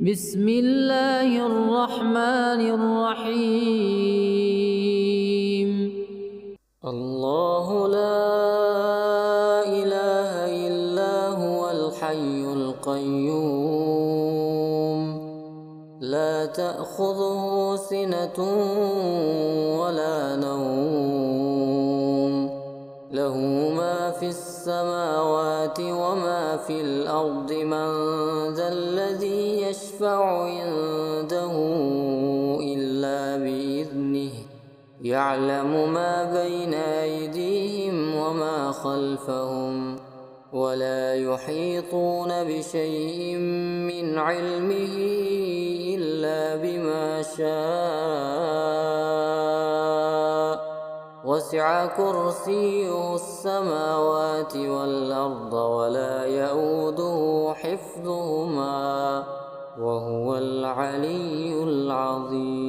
بسم الله الرحمن الرحيم. الله لا إله إلا هو الحي القيوم لا تأخذه سنة ولا نوم له ما في السماوات وما في الأرض من ذا الذي يشفع عنده إلا بإذنه يعلم ما بين أيديهم وما خلفهم ولا يحيطون بشيء من علمه إلا بما شاء وسع كرسيه السماوات والأرض ولا يئوده حفظهما وهو العلي العظيم.